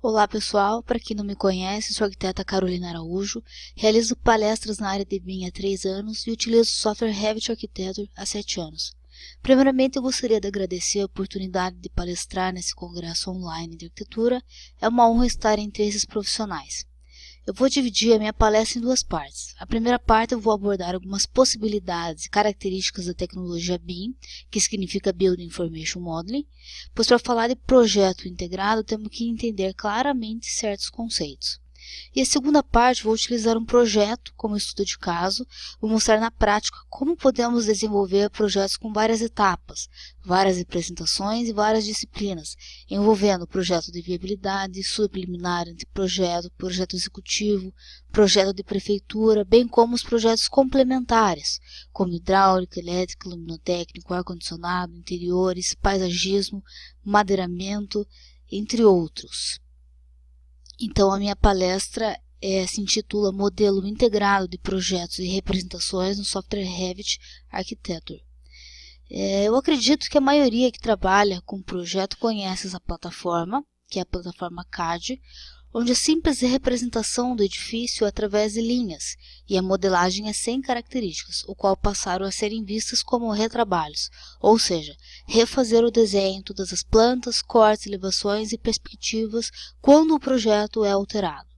Olá pessoal, para quem não me conhece, sou a arquiteta Carolina Araújo, realizo palestras na área de BIM há 3 anos e utilizo o software Revit Architecture há 7 anos. Primeiramente, eu gostaria de agradecer a oportunidade de palestrar nesse congresso online de arquitetura. É uma honra estar entre esses profissionais. Eu vou dividir a minha palestra em 2 partes. A primeira parte eu vou abordar algumas possibilidades e características da tecnologia BIM, que significa Building Information Modeling, pois para falar de projeto integrado temos que entender claramente certos conceitos. E a segunda parte vou utilizar um projeto como estudo de caso, vou mostrar na prática como podemos desenvolver projetos com várias etapas, várias representações e várias disciplinas, envolvendo projeto de viabilidade, subliminar, anteprojeto, projeto executivo, projeto de prefeitura, bem como os projetos complementares, como hidráulica, elétrica, luminotécnico, ar-condicionado, interiores, paisagismo, madeiramento, entre outros. Então, a minha palestra se intitula Modelo Integrado de Projetos e Representações no Software Revit Architecture. Eu acredito que a maioria que trabalha com projeto conhece essa plataforma, que é a plataforma CAD, onde a simples representação do edifício é através de linhas e a modelagem é sem características, o qual passaram a serem vistas como retrabalhos, ou seja, refazer o desenho, todas as plantas, cortes, elevações e perspectivas quando o projeto é alterado.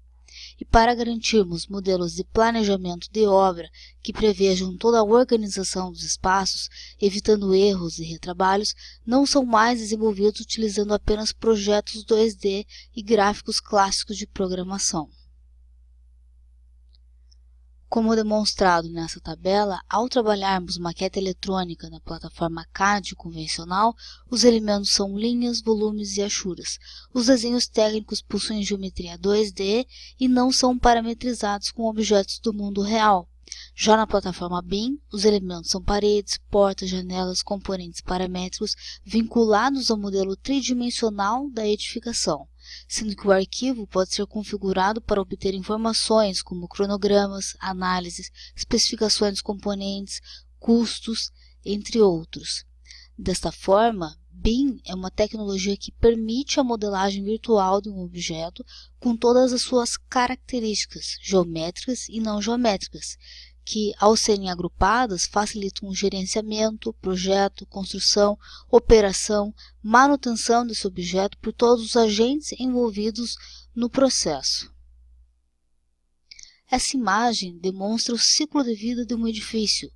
E para garantirmos modelos de planejamento de obra que prevejam toda a organização dos espaços, evitando erros e retrabalhos, não são mais desenvolvidos utilizando apenas projetos 2D e gráficos clássicos de programação. Como demonstrado nessa tabela, ao trabalharmos maquete eletrônica na plataforma CAD convencional, os elementos são linhas, volumes e achuras. Os desenhos técnicos possuem geometria 2D e não são parametrizados com objetos do mundo real. Já na plataforma BIM, os elementos são paredes, portas, janelas, componentes paramétricos vinculados ao modelo tridimensional da edificação, sendo que o arquivo pode ser configurado para obter informações como cronogramas, análises, especificações dos componentes, custos, entre outros. Desta forma, BIM é uma tecnologia que permite a modelagem virtual de um objeto com todas as suas características geométricas e não geométricas, que, ao serem agrupadas, facilitam o gerenciamento, projeto, construção, operação, manutenção desse objeto por todos os agentes envolvidos no processo. Essa imagem demonstra o ciclo de vida de um edifício,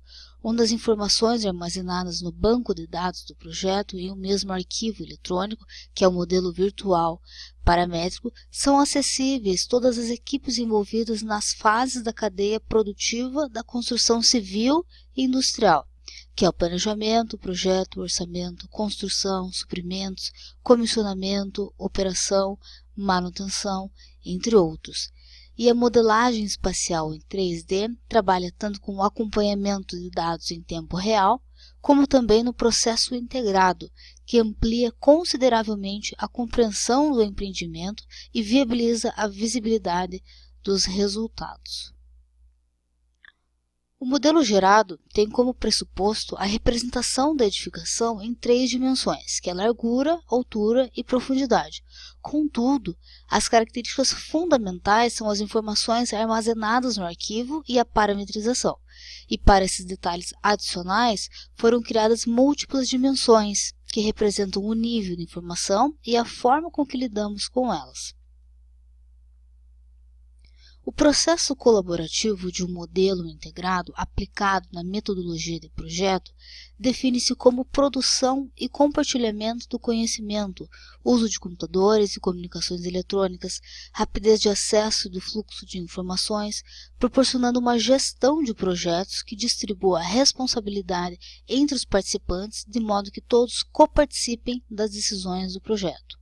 onde as informações armazenadas no banco de dados do projeto em um mesmo arquivo eletrônico, que é o modelo virtual paramétrico, são acessíveis todas as equipes envolvidas nas fases da cadeia produtiva da construção civil e industrial, que é o planejamento, projeto, orçamento, construção, suprimentos, comissionamento, operação, manutenção, entre outros. E a modelagem espacial em 3D trabalha tanto com o acompanhamento de dados em tempo real, como também no processo integrado, que amplia consideravelmente a compreensão do empreendimento e viabiliza a visibilidade dos resultados. O modelo gerado tem como pressuposto a representação da edificação em 3 dimensões, que é largura, altura e profundidade. Contudo, as características fundamentais são as informações armazenadas no arquivo e a parametrização. E para esses detalhes adicionais, foram criadas múltiplas dimensões, que representam o nível de informação e a forma com que lidamos com elas. O processo colaborativo de um modelo integrado aplicado na metodologia de projeto define-se como produção e compartilhamento do conhecimento, uso de computadores e comunicações eletrônicas, rapidez de acesso e do fluxo de informações, proporcionando uma gestão de projetos que distribua a responsabilidade entre os participantes de modo que todos coparticipem das decisões do projeto.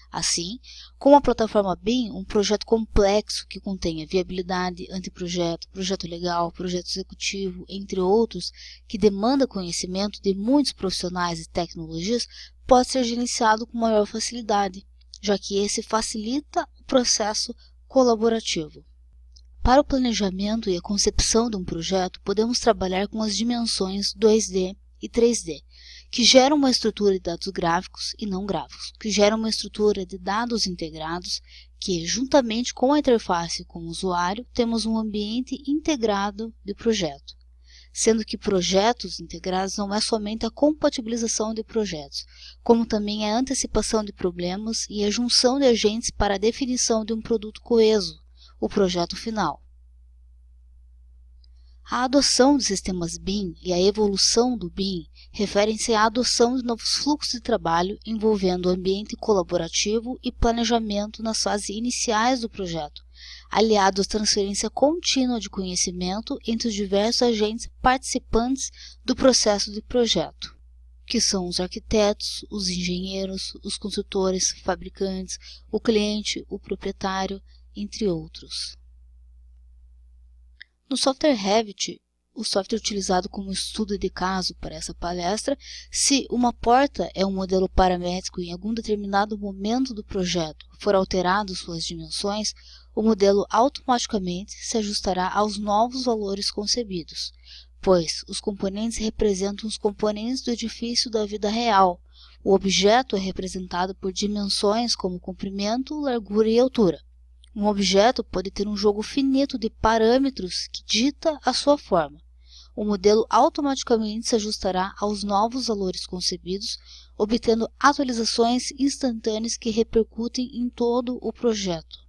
Assim, com a plataforma BIM, um projeto complexo que contenha viabilidade, anteprojeto, projeto legal, projeto executivo, entre outros, que demanda conhecimento de muitos profissionais e tecnologias, pode ser gerenciado com maior facilidade, já que esse facilita o processo colaborativo. Para o planejamento e a concepção de um projeto, podemos trabalhar com as dimensões 2D e 3D, que gera uma estrutura de dados gráficos e não gráficos, que gera uma estrutura de dados integrados, que, juntamente com a interface com o usuário, temos um ambiente integrado de projeto. Sendo que projetos integrados não é somente a compatibilização de projetos, como também a antecipação de problemas e a junção de agentes para a definição de um produto coeso, o projeto final. A adoção de sistemas BIM e a evolução do BIM referem-se à adoção de novos fluxos de trabalho envolvendo o ambiente colaborativo e planejamento nas fases iniciais do projeto, aliado à transferência contínua de conhecimento entre os diversos agentes participantes do processo de projeto, que são os arquitetos, os engenheiros, os consultores, fabricantes, o cliente, o proprietário, entre outros. No software Revit, o software utilizado como estudo de caso para essa palestra, se uma porta é um modelo paramétrico e em algum determinado momento do projeto for alterado suas dimensões, o modelo automaticamente se ajustará aos novos valores concebidos, pois os componentes representam os componentes do edifício da vida real. O objeto é representado por dimensões como comprimento, largura e altura. Um objeto pode ter um jogo finito de parâmetros que dita a sua forma. O modelo automaticamente se ajustará aos novos valores concebidos, obtendo atualizações instantâneas que repercutem em todo o projeto.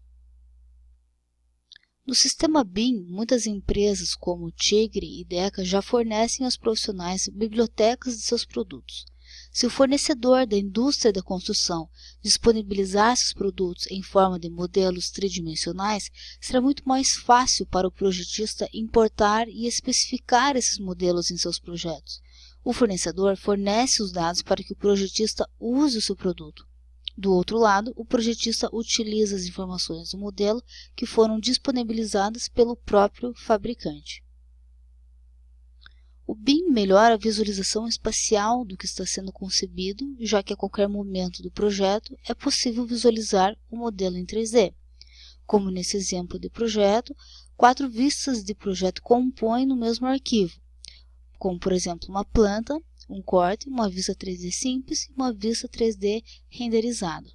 No sistema BIM, muitas empresas como Tigre e Deca já fornecem aos profissionais bibliotecas de seus produtos. Se o fornecedor da indústria da construção disponibilizar seus produtos em forma de modelos tridimensionais, será muito mais fácil para o projetista importar e especificar esses modelos em seus projetos. O fornecedor fornece os dados para que o projetista use o seu produto. Do outro lado, o projetista utiliza as informações do modelo que foram disponibilizadas pelo próprio fabricante. O BIM melhora a visualização espacial do que está sendo concebido, já que a qualquer momento do projeto é possível visualizar o modelo em 3D. Como nesse exemplo de projeto, 4 vistas de projeto compõem no mesmo arquivo, como por exemplo uma planta, um corte, uma vista 3D simples e uma vista 3D renderizada.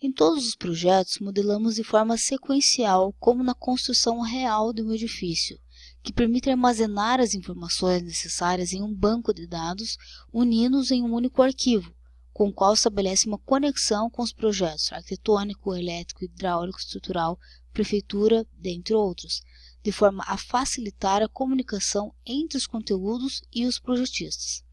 Em todos os projetos, modelamos de forma sequencial, como na construção real de um edifício, que permite armazenar as informações necessárias em um banco de dados, unindo-os em um único arquivo, com o qual estabelece uma conexão com os projetos arquitetônico, elétrico, hidráulico, estrutural, prefeitura, dentre outros, de forma a facilitar a comunicação entre os conteúdos e os projetistas.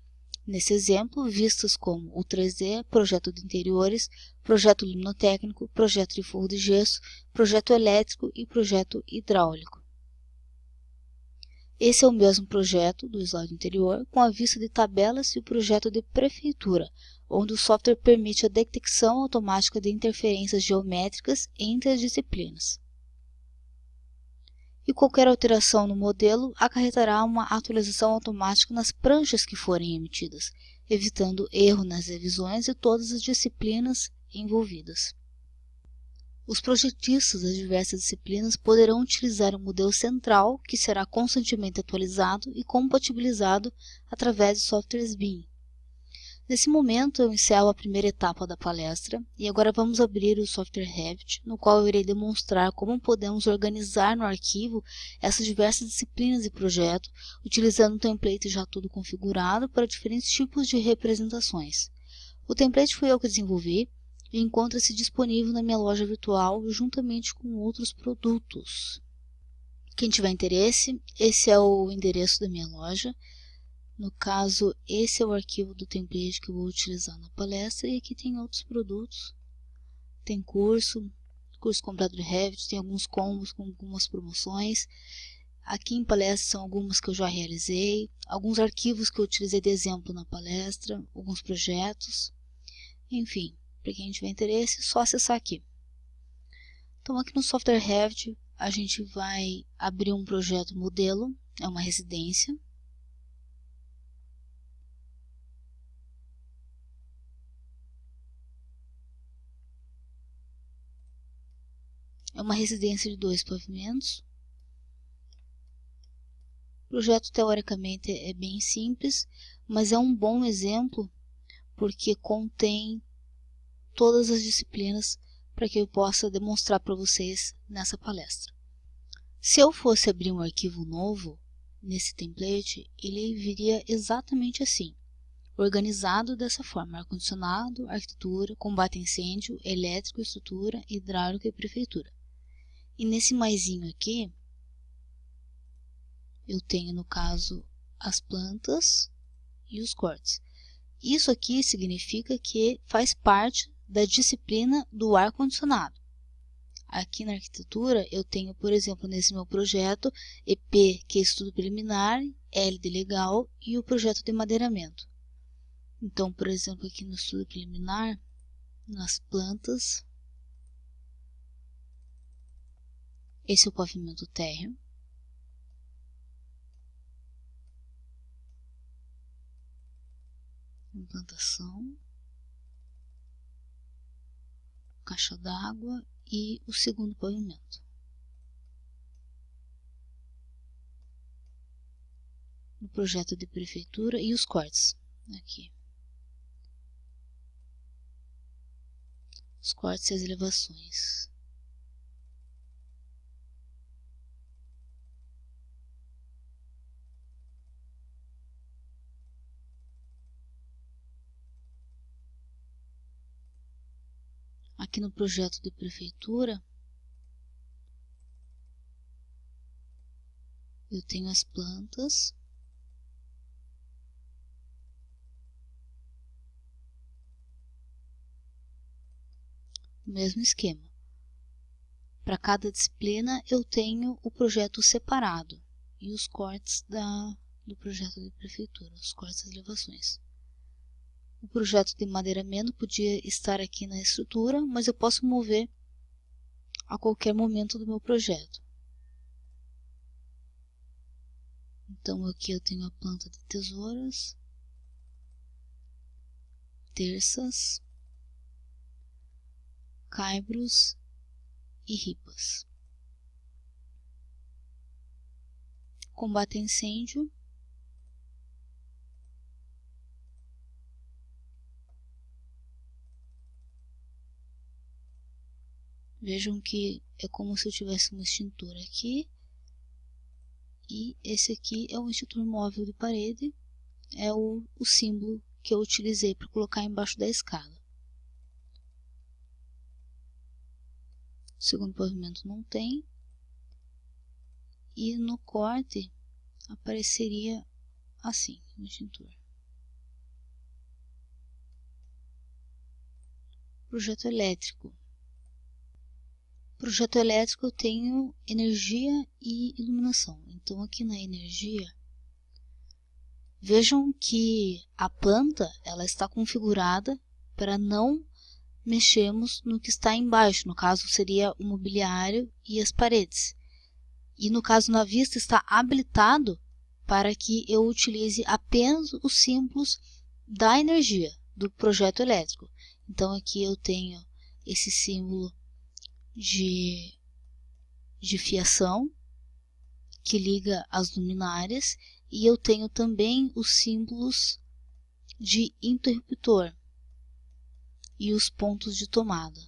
Nesse exemplo, vistas como o 3D, projeto de interiores, projeto luminotécnico, projeto de forro de gesso, projeto elétrico e projeto hidráulico. Esse é o mesmo projeto do slide anterior, com a vista de tabelas e o projeto de prefeitura, onde o software permite a detecção automática de interferências geométricas entre as disciplinas. E qualquer alteração no modelo acarretará uma atualização automática nas pranchas que forem emitidas, evitando erro nas revisões de todas as disciplinas envolvidas. Os projetistas das diversas disciplinas poderão utilizar um modelo central que será constantemente atualizado e compatibilizado através de softwares BIM. Nesse momento eu encerro a primeira etapa da palestra e agora vamos abrir o software Revit, no qual eu irei demonstrar como podemos organizar no arquivo essas diversas disciplinas de projeto, utilizando um template já todo configurado para diferentes tipos de representações. O template foi eu que desenvolvi e encontra-se disponível na minha loja virtual juntamente com outros produtos. Quem tiver interesse, esse é o endereço da minha loja. No caso, esse é o arquivo do template que eu vou utilizar na palestra, e aqui tem outros produtos. Tem curso completo de Revit, tem alguns combos com algumas promoções. Aqui em palestra são algumas que eu já realizei, alguns arquivos que eu utilizei de exemplo na palestra, alguns projetos. Enfim, para quem tiver interesse, é só acessar aqui. Então aqui no software Revit, a gente vai abrir um projeto modelo, é uma residência. É uma residência de 2 pavimentos. O projeto teoricamente é bem simples, mas é um bom exemplo porque contém todas as disciplinas para que eu possa demonstrar para vocês nessa palestra. Se eu fosse abrir um arquivo novo nesse template, ele viria exatamente assim, organizado dessa forma: ar-condicionado, arquitetura, combate a incêndio, elétrico, estrutura, hidráulica e prefeitura. E nesse maisinho aqui, eu tenho no caso as plantas e os cortes. Isso aqui significa que faz parte da disciplina do ar-condicionado. Aqui na arquitetura eu tenho, por exemplo, nesse meu projeto, EP, que é estudo preliminar, L de legal e o projeto de madeiramento. Então, por exemplo, aqui no estudo preliminar, nas plantas, esse é o pavimento térreo. Implantação, caixa d'água e o segundo pavimento. No projeto de prefeitura e os cortes aqui. Os cortes e as elevações. Aqui no projeto de prefeitura, eu tenho as plantas, o mesmo esquema. Para cada disciplina eu tenho o projeto separado e os cortes do projeto de prefeitura, os cortes e elevações. O projeto de madeiramento podia estar aqui na estrutura, mas eu posso mover a qualquer momento do meu projeto. Então aqui eu tenho a planta de tesouras, terças, caibros e ripas. Combate a incêndio. Vejam que é como se eu tivesse um extintor aqui. E esse aqui é um extintor móvel de parede. É o símbolo que eu utilizei para colocar embaixo da escada. O segundo pavimento não tem. E no corte apareceria assim, o extintor. Projeto elétrico. Projeto elétrico eu tenho energia e iluminação. Então aqui na energia, vejam que a planta ela está configurada para não mexermos no que está embaixo. No caso seria o mobiliário e as paredes. E no caso na vista está habilitado para que eu utilize apenas os símbolos da energia do projeto elétrico. Então aqui eu tenho esse símbolo de fiação que liga as luminárias e eu tenho também os símbolos de interruptor e os pontos de tomada.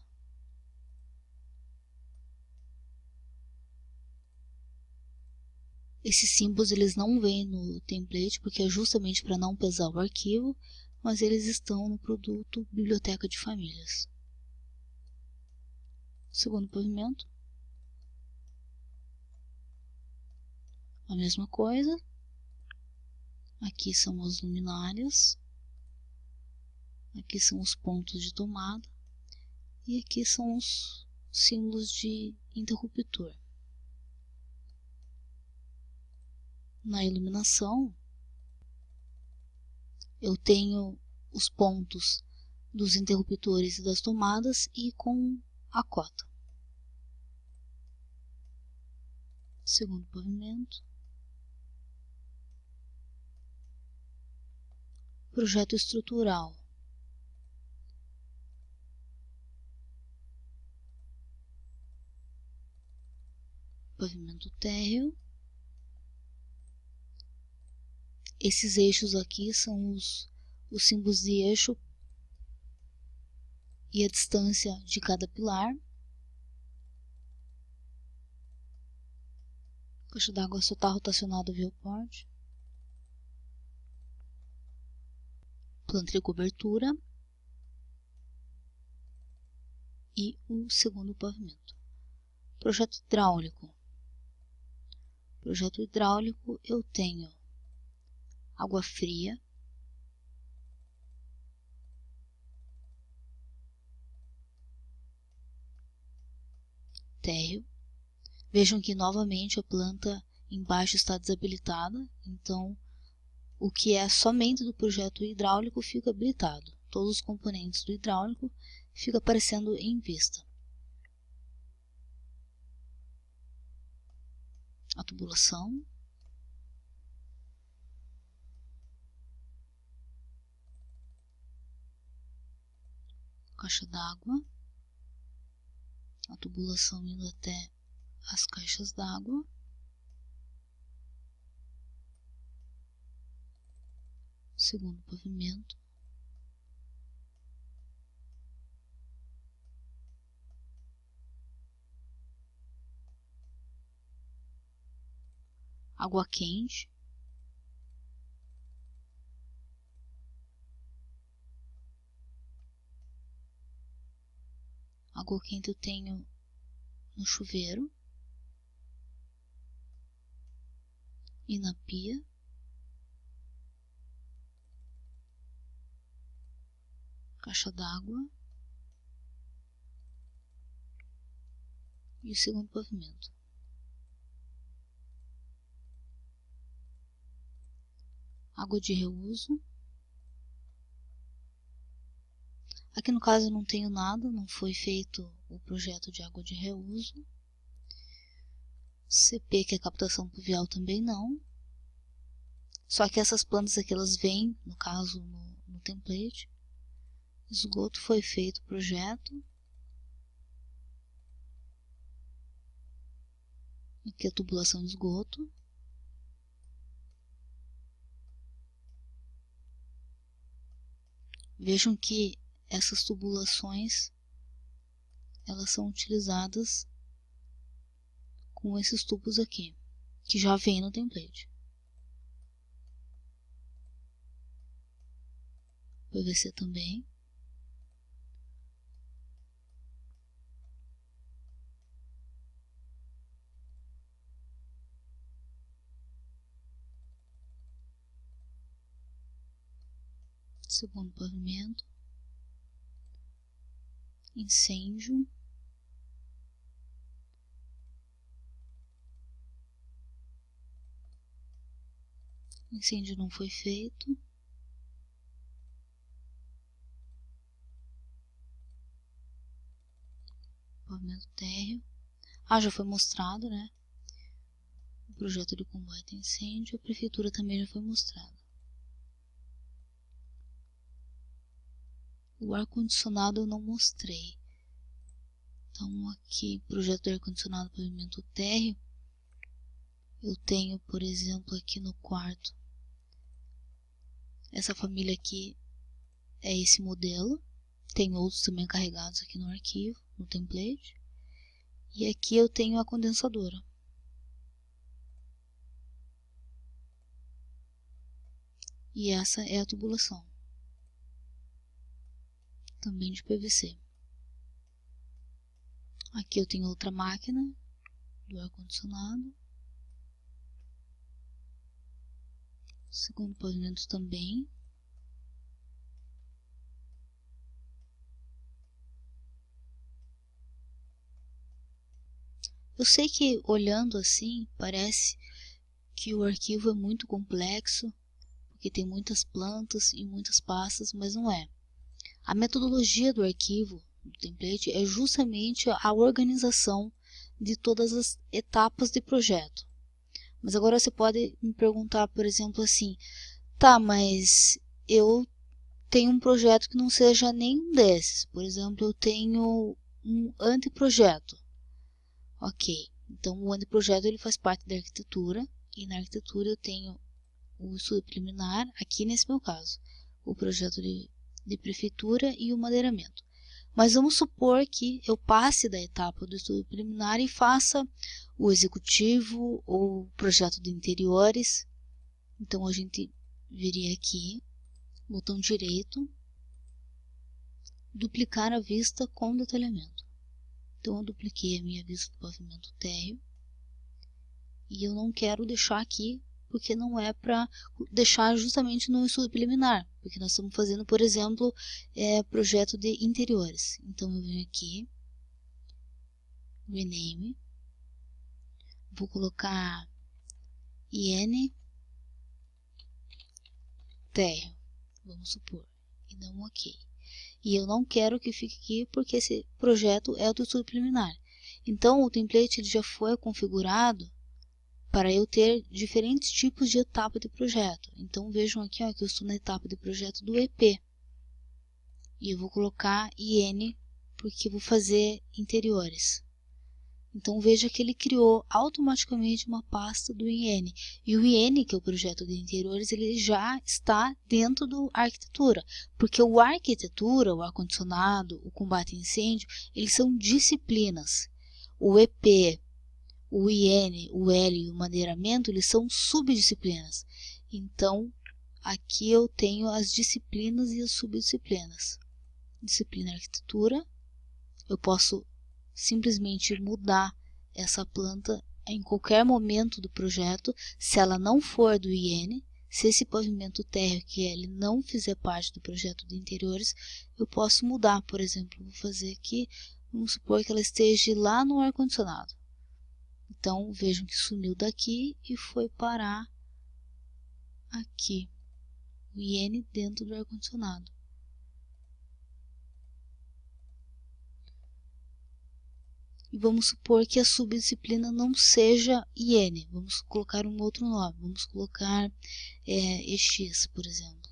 Esses símbolos eles não vêm no template porque é justamente para não pesar o arquivo, mas eles estão no produto Biblioteca de Famílias. Segundo pavimento. A mesma coisa. Aqui são as luminárias. Aqui são os pontos de tomada. E aqui são os símbolos de interruptor. Na iluminação, eu tenho os pontos dos interruptores e das tomadas e com a cota. Segundo pavimento. Projeto estrutural. Pavimento térreo. Esses eixos aqui são os símbolos de eixo e a distância de cada pilar. A caixa d'água só está rotacionado o viewport. Planta de cobertura. E o segundo pavimento. Projeto hidráulico. Projeto hidráulico eu tenho água fria, térreo. Vejam que novamente a planta embaixo está desabilitada, então o que é somente do projeto hidráulico fica habilitado. Todos os componentes do hidráulico ficam aparecendo em vista. A tubulação. Caixa d'água. A tubulação indo até as caixas d'água. Segundo pavimento. Água quente. Água quente eu tenho no chuveiro e na pia. Caixa d'água e o segundo pavimento. Água de reuso. Aqui no caso eu não tenho nada, não foi feito o projeto de água de reuso. CP, que é captação pluvial, também não. Só que essas plantas aqui elas vêm, no caso, no template. Esgoto foi feito o projeto. Aqui a tubulação de esgoto. Vejam que essas tubulações elas são utilizadas com esses tubos aqui, que já vem no template. PVC também. Segundo pavimento. Incêndio. Incêndio não foi feito. Pavimento térreo. Já foi mostrado, né? O projeto de combate a incêndio. A prefeitura também já foi mostrada. O ar-condicionado eu não mostrei. Então aqui, projeto de ar-condicionado pavimento térreo. Eu tenho, por exemplo, aqui no quarto. Essa família aqui é esse modelo. Tem outros também carregados aqui no arquivo, no template. E aqui eu tenho a condensadora. E essa é a tubulação. Também de PVC. Aqui eu tenho outra máquina do ar-condicionado. Segundo pavimento também. Eu sei que olhando assim parece que o arquivo é muito complexo, porque tem muitas plantas e muitas pastas, mas não é. A metodologia do arquivo, do template, é justamente a organização de todas as etapas de projeto. Mas agora você pode me perguntar, por exemplo, assim, tá, mas eu tenho um projeto que não seja nenhum desses. Por exemplo, eu tenho um anteprojeto. Ok, então o anteprojeto ele faz parte da arquitetura, e na arquitetura eu tenho o estudo preliminar, aqui nesse meu caso, o projeto de prefeitura e o madeiramento. Mas vamos supor que eu passe da etapa do estudo preliminar e faça o executivo ou o projeto de interiores. Então a gente viria aqui, botão direito, duplicar a vista com detalhamento. Então eu dupliquei a minha vista do pavimento térreo e eu não quero deixar aqui porque não é para deixar justamente no estudo preliminar, porque nós estamos fazendo, por exemplo, projeto de interiores. Então eu venho aqui, rename, vou colocar IN térreo, vamos supor, e dá um OK. E eu não quero que fique aqui porque esse projeto é do estudo preliminar. Então o template ele já foi configurado para eu ter diferentes tipos de etapa de projeto. Então vejam aqui ó, que eu estou na etapa de projeto do EP. E eu vou colocar IN porque eu vou fazer interiores. Então veja que ele criou automaticamente uma pasta do IN. E o IN, que é o projeto de interiores, ele já está dentro do arquitetura. Porque o arquitetura, o ar-condicionado, o combate a incêndio, eles são disciplinas. O EP, o IN, o L e o madeiramento, eles são subdisciplinas. Então, aqui eu tenho as disciplinas e as subdisciplinas. Disciplina arquitetura, eu posso simplesmente mudar essa planta em qualquer momento do projeto, se ela não for do IN, se esse pavimento térreo que ele não fizer parte do projeto de interiores, eu posso mudar, por exemplo, vou fazer aqui, vamos supor que ela esteja lá no ar-condicionado. Então, vejam que sumiu daqui e foi parar aqui, o IN dentro do ar-condicionado. E vamos supor que a subdisciplina não seja IN, vamos colocar um outro nome, vamos colocar EX, por exemplo.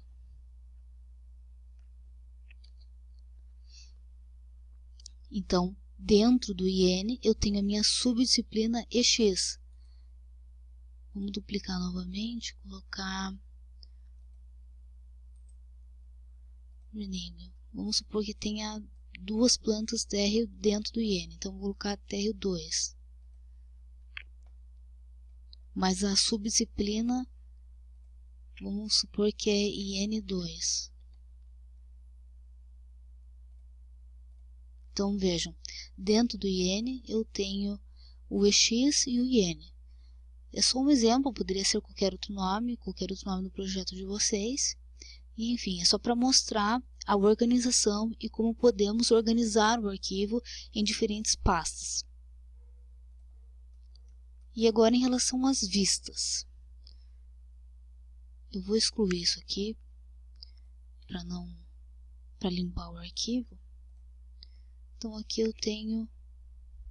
Então, dentro do IN, eu tenho a minha subdisciplina EX. Vamos duplicar novamente, colocar rename. Vamos supor que tenha duas plantas térreo dentro do IN, então vou colocar térreo 2. Mas a subdisciplina, vamos supor que é IN2. Então vejam, dentro do IN eu tenho o EX e o IN. É só um exemplo, poderia ser qualquer outro nome do projeto de vocês. E, enfim, é só para mostrar a organização e como podemos organizar o arquivo em diferentes pastas. E agora em relação às vistas. Eu vou excluir isso aqui para limpar o arquivo. Então aqui eu tenho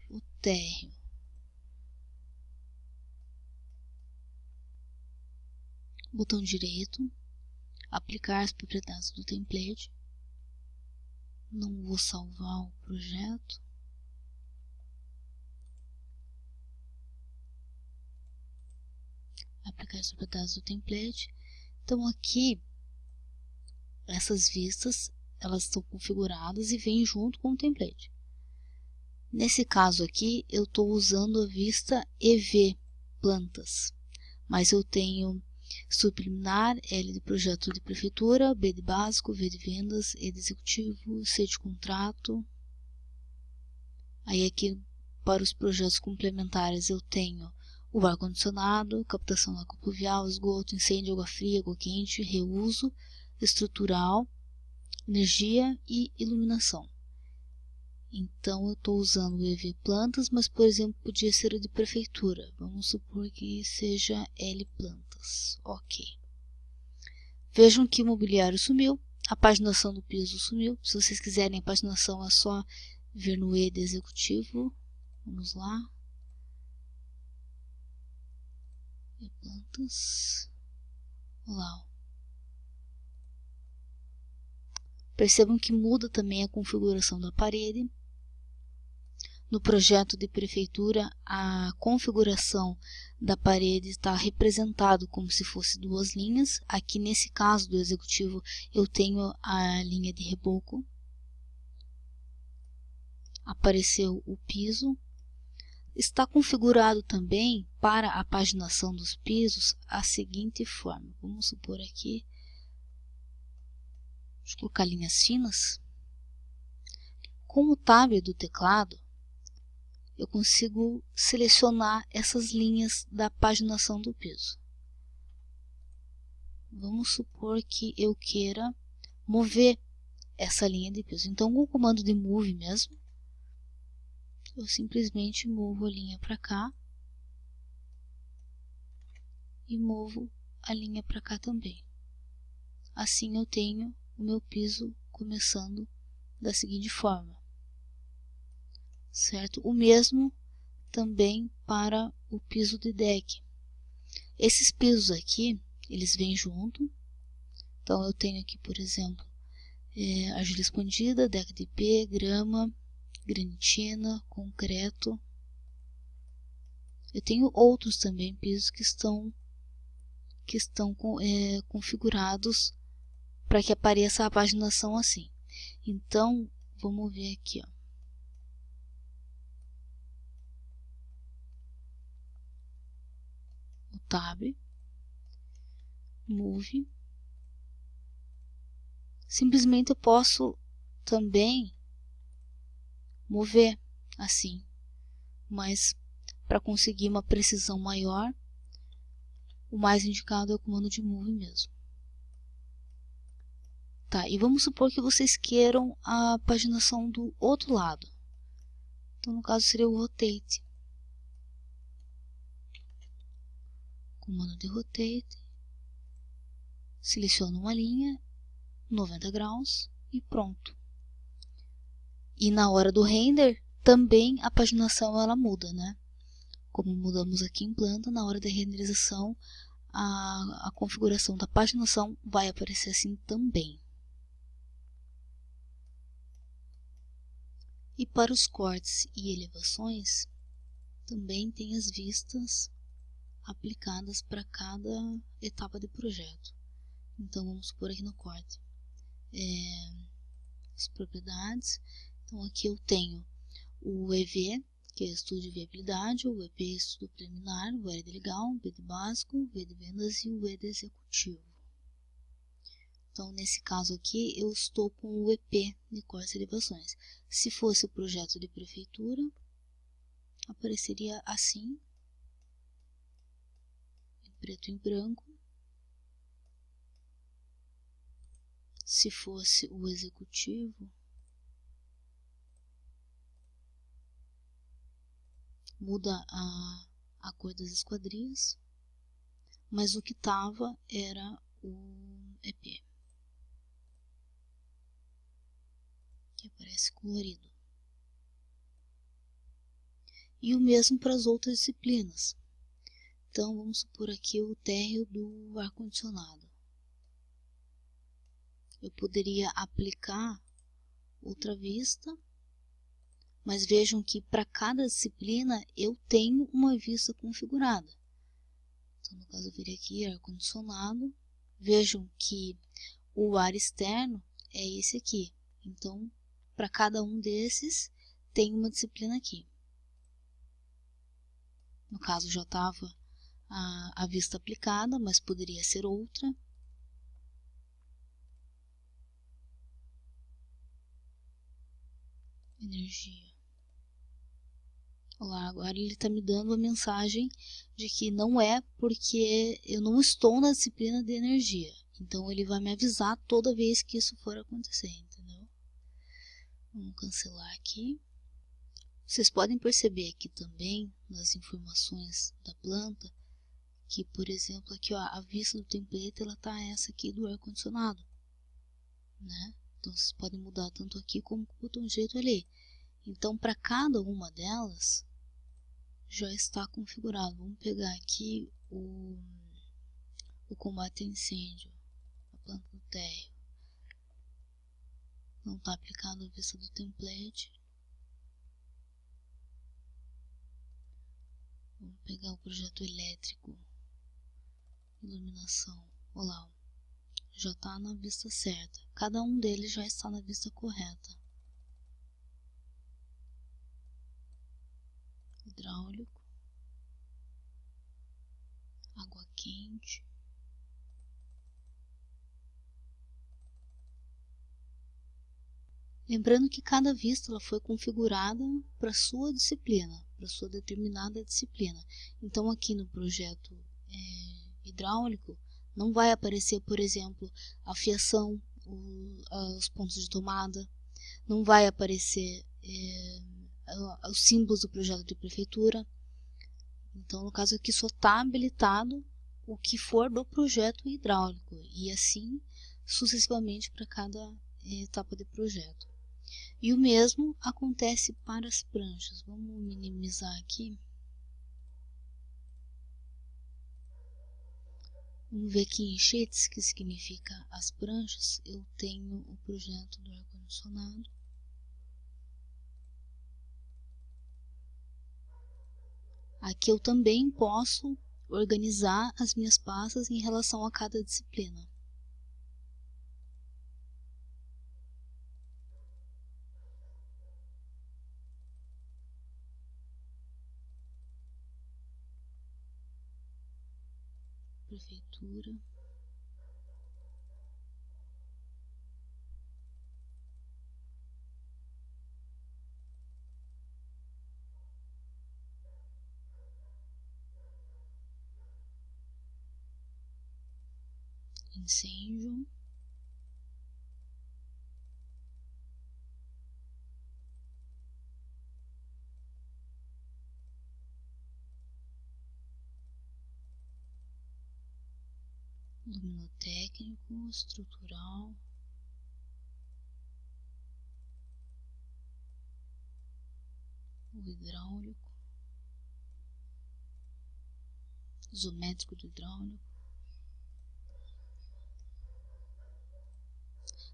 o térreo. Botão direito, aplicar as propriedades do template. Não vou salvar o projeto. Aplicar as propriedades do template. Então aqui, essas vistas, elas estão configuradas e vêm junto com o template. Nesse caso aqui, eu estou usando a vista EV plantas, mas eu tenho subliminar, L de projeto de prefeitura, B de básico, V de vendas, E de executivo, C de contrato. Aí aqui para os projetos complementares eu tenho o ar-condicionado, captação da água pluvial, esgoto, incêndio, água fria, água quente, reuso, estrutural, energia e iluminação. Então eu estou usando o EV plantas, mas por exemplo podia ser o de prefeitura. Vamos supor que seja L plantas. Ok. Vejam que o mobiliário sumiu, a paginação do piso sumiu. Se vocês quiserem a paginação é só vir no E de executivo. Vamos lá. E plantas. Olha lá. Percebam que muda também a configuração da parede. No projeto de prefeitura, a configuração da parede está representado como se fosse duas linhas. Aqui nesse caso do executivo eu tenho a linha de reboco. Apareceu o piso. Está configurado também para a paginação dos pisos a seguinte forma. Vamos supor aqui, deixa eu colocar linhas finas. Com o tab do teclado, eu consigo selecionar essas linhas da paginação do piso. Vamos supor que eu queira mover essa linha de piso. Então, com o comando de move mesmo, eu simplesmente movo a linha para cá e movo a linha para cá também. Assim eu tenho o meu piso começando da seguinte forma, certo? O mesmo também para o piso de deck. Esses pisos aqui, eles vêm junto. Então eu tenho aqui, por exemplo, argila expandida, deck de IP, grama, granitina, concreto. Eu tenho outros também pisos que estão configurados para que apareça a paginação assim. Então vamos ver aqui, ó. O tab, move. Simplesmente eu posso também mover assim, mas para conseguir uma precisão maior, o mais indicado é o comando de move mesmo. Tá, e vamos supor que vocês queiram a paginação do outro lado. Então, no caso, seria o rotate. Comando de rotate. Seleciono uma linha, 90 graus e pronto. E na hora do render, também a paginação ela muda, né? Como mudamos aqui em planta, na hora da renderização, a configuração da paginação vai aparecer assim também. E para os cortes e elevações, também tem as vistas aplicadas para cada etapa de projeto. Então vamos supor aqui no corte as propriedades. Então aqui eu tenho o EV, que é estudo de viabilidade, o EP estudo preliminar, o ED legal, o ED básico, o ED vendas e o ED executivo. Então nesse caso aqui eu estou com o EP de cortes e elevações. Se fosse o projeto de prefeitura, apareceria assim, em preto e branco. Se fosse o executivo, muda a cor das esquadrias, mas o que estava era o EP, que aparece colorido. E o mesmo para as outras disciplinas. Então vamos supor aqui o térreo do ar-condicionado. Eu poderia aplicar outra vista, mas vejam que para cada disciplina eu tenho uma vista configurada. Então no caso eu virei aqui ar-condicionado, vejam que o ar externo é esse aqui. Então para cada um desses tem uma disciplina aqui. No caso já estava a vista aplicada, mas poderia ser outra. Energia. Olá, agora ele está me dando a mensagem de que não é porque eu não estou na disciplina de energia. Então ele vai me avisar toda vez que isso for acontecer, entendeu? Vamos cancelar aqui. Vocês podem perceber aqui também nas informações da planta que, por exemplo, aqui ó, a vista do template ela tá essa aqui do ar condicionado, né? Então vocês podem mudar tanto aqui como com o botão direito ali. Então para cada uma delas já está configurado. Vamos pegar aqui o combate a incêndio, a planta do térreo. Não está aplicado a vista do template. pegar o projeto elétrico, iluminação. Olha lá, já está na vista certa. Cada um deles já está na vista correta. Hidráulico, água quente. Lembrando que cada vista ela foi configurada para sua disciplina, para sua determinada disciplina. Então aqui no projeto hidráulico não vai aparecer, por exemplo, a fiação, os pontos de tomada, não vai aparecer os símbolos do projeto de prefeitura. Então no caso aqui só está habilitado o que for do projeto hidráulico e assim sucessivamente para cada etapa de projeto. E o mesmo acontece para as pranchas. Vamos minimizar aqui. Vamos ver aqui em sheets, que significa as pranchas. Eu tenho o projeto do ar-condicionado. Aqui eu também posso organizar as minhas pastas em relação a cada disciplina. Prefeitura. Incêndio. Luminotécnico, estrutural. O hidráulico. Isométrico do hidráulico.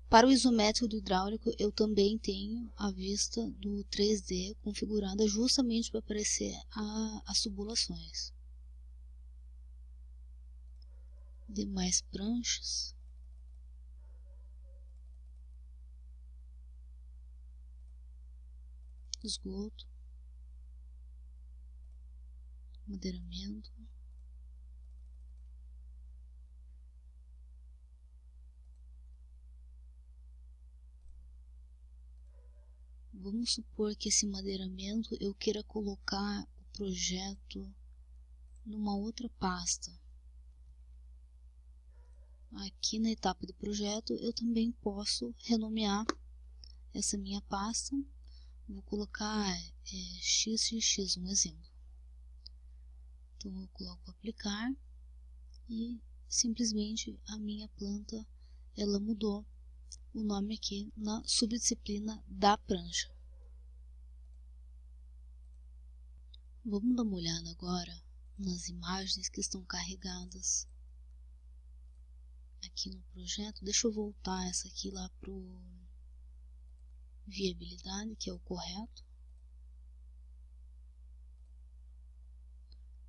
Para o isométrico do hidráulico, eu também tenho a vista do 3D configurada justamente para aparecer as tubulações. Demais pranchas. Esgoto. Madeiramento. Vamos supor que esse madeiramento eu queira colocar o projeto numa outra pasta. Aqui na etapa de projeto eu também posso renomear essa minha pasta. Vou colocar XXX, um exemplo. Então eu coloco aplicar e simplesmente a minha planta ela mudou o nome aqui na subdisciplina da prancha. Vamos dar uma olhada agora nas imagens que estão carregadas aqui no projeto. Deixa eu voltar essa aqui lá para o viabilidade, que é o correto.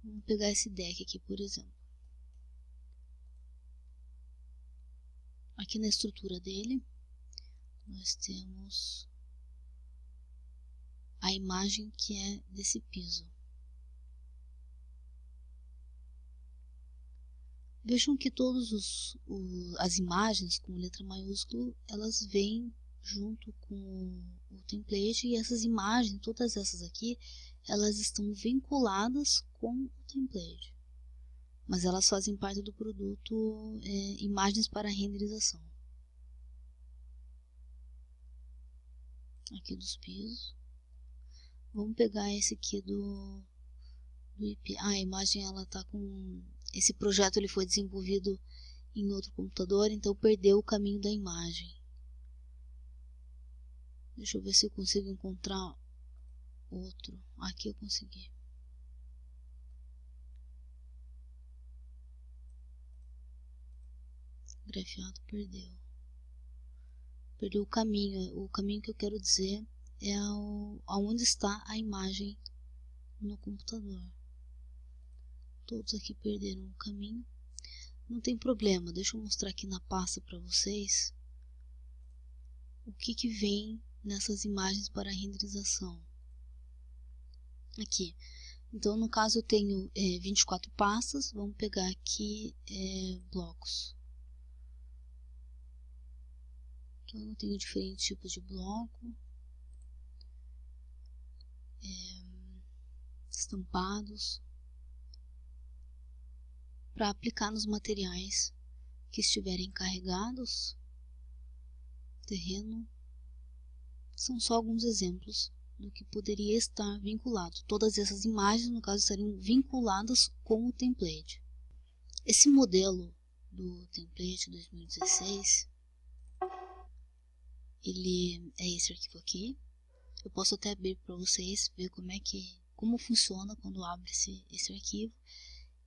Vamos pegar esse deck aqui, por exemplo. Aqui na estrutura dele, nós temos a imagem que é desse piso. Vejam que todas as imagens com letra maiúscula, elas vêm junto com o template e essas imagens, todas essas aqui, elas estão vinculadas com o template. Mas elas fazem parte do produto imagens para renderização. Aqui dos pisos. Vamos pegar esse aqui do IP. A imagem ela tá com... Esse projeto ele foi desenvolvido em outro computador, então perdeu o caminho da imagem. Deixa eu ver se eu consigo encontrar outro. Aqui eu consegui. Grafiado perdeu. Perdeu o caminho. O caminho que eu quero dizer é aonde está a imagem no computador. Todos aqui perderam o caminho. Não tem problema, deixa eu mostrar aqui na pasta para vocês o que vem nessas imagens para renderização. Aqui. Então, no caso, eu tenho 24 pastas. Vamos pegar aqui blocos. Então, eu tenho diferentes tipos de bloco. Estampados. Para aplicar nos materiais que estiverem carregados. Terreno. São só alguns exemplos do que poderia estar vinculado. Todas essas imagens, no caso, estariam vinculadas com o template. Esse modelo do template 2016, ele é esse arquivo aqui. Eu posso até abrir para vocês ver como funciona quando abre esse arquivo.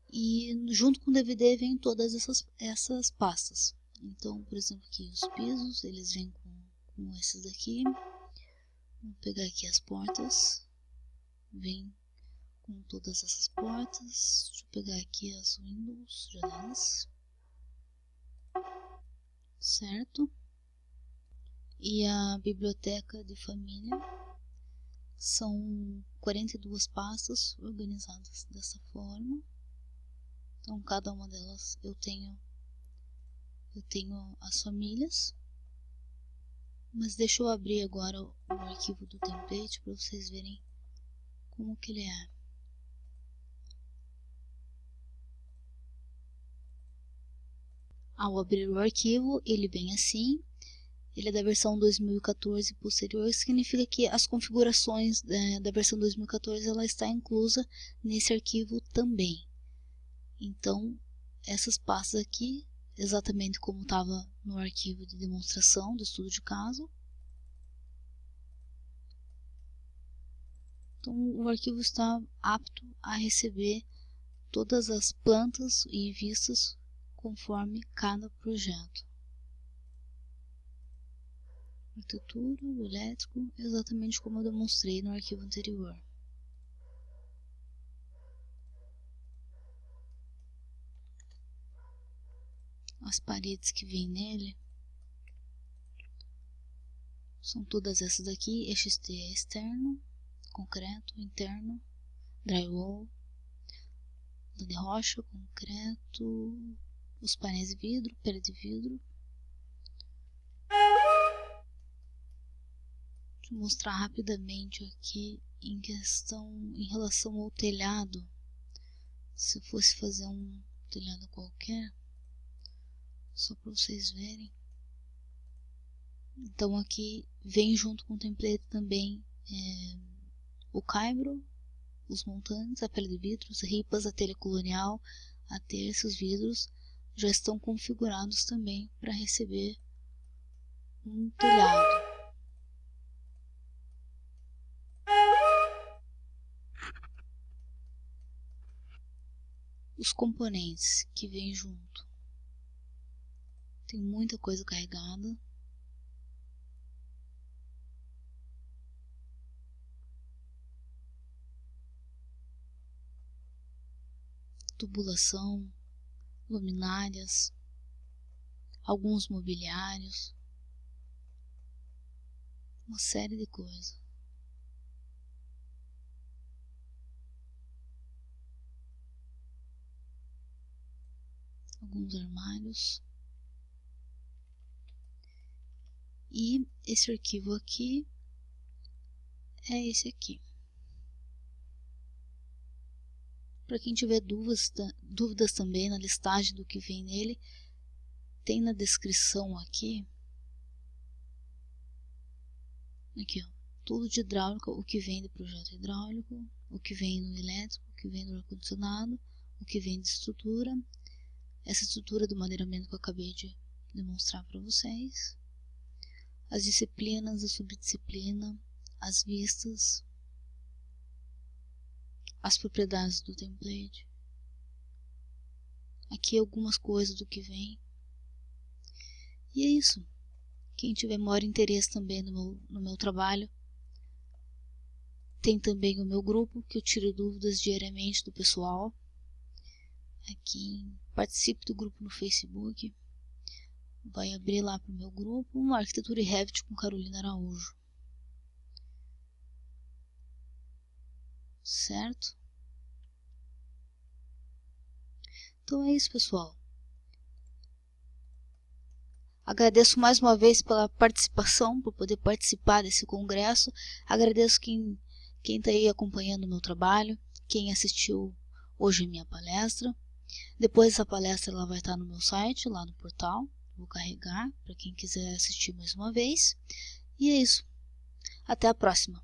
E junto com o DVD vem todas essas pastas. Então, por exemplo, aqui os pisos, eles vêm com esses daqui. Vou pegar aqui as portas, vem com todas essas portas. Deixa eu pegar aqui as windows, janelas, certo? E a biblioteca de família são 42 pastas organizadas dessa forma. Então, cada uma delas eu tenho as famílias. Mas deixa eu abrir agora o arquivo do template para vocês verem como que ele é. Ao abrir o arquivo, ele vem assim. Ele é da versão 2014 posterior, significa que as configurações da versão 2014 ela está inclusa nesse arquivo também. Então, essas pastas aqui, exatamente como estava no arquivo de demonstração do estudo de caso. Então, o arquivo está apto a receber todas as plantas e vistas conforme cada projeto. Arquitetura, elétrico, exatamente como eu demonstrei no arquivo anterior. As paredes que vêm nele são todas essas daqui. XT é externo, concreto, interno, drywall, de rocha, concreto, os painéis de vidro, pele de vidro. Deixa eu mostrar rapidamente aqui em relação ao telhado. Se eu fosse fazer um telhado qualquer, só para vocês verem. Então aqui vem junto com o template também o caibro, os montantes, a pele de vidro, as ripas, a telha colonial, a terça, os vidros já estão configurados também para receber um telhado. Os componentes que vêm junto. Tem muita coisa carregada. Tubulação, luminárias, alguns mobiliários, uma série de coisas. Alguns armários. E esse arquivo aqui é esse aqui. Para quem tiver dúvidas também na listagem do que vem nele, tem na descrição aqui, ó, tudo de hidráulica, o que vem do projeto hidráulico, o que vem no elétrico, o que vem do ar-condicionado, o que vem de estrutura, essa estrutura do madeiramento que eu acabei de demonstrar para vocês, as disciplinas, a subdisciplina, as vistas, as propriedades do template. Aqui algumas coisas do que vem. E é isso. Quem tiver maior interesse também no meu trabalho, tem também o meu grupo, que eu tiro dúvidas diariamente do pessoal. aqui, participe do grupo no Facebook. Vai abrir lá para o meu grupo, Arquitetura e Revit com Carolina Araújo. Certo? Então é isso, pessoal. Agradeço mais uma vez pela participação, por poder participar desse congresso. Agradeço quem está aí acompanhando o meu trabalho, quem assistiu hoje a minha palestra. Depois essa palestra ela vai estar no meu site, lá no portal. Vou carregar para quem quiser assistir mais uma vez. E é isso. Até a próxima.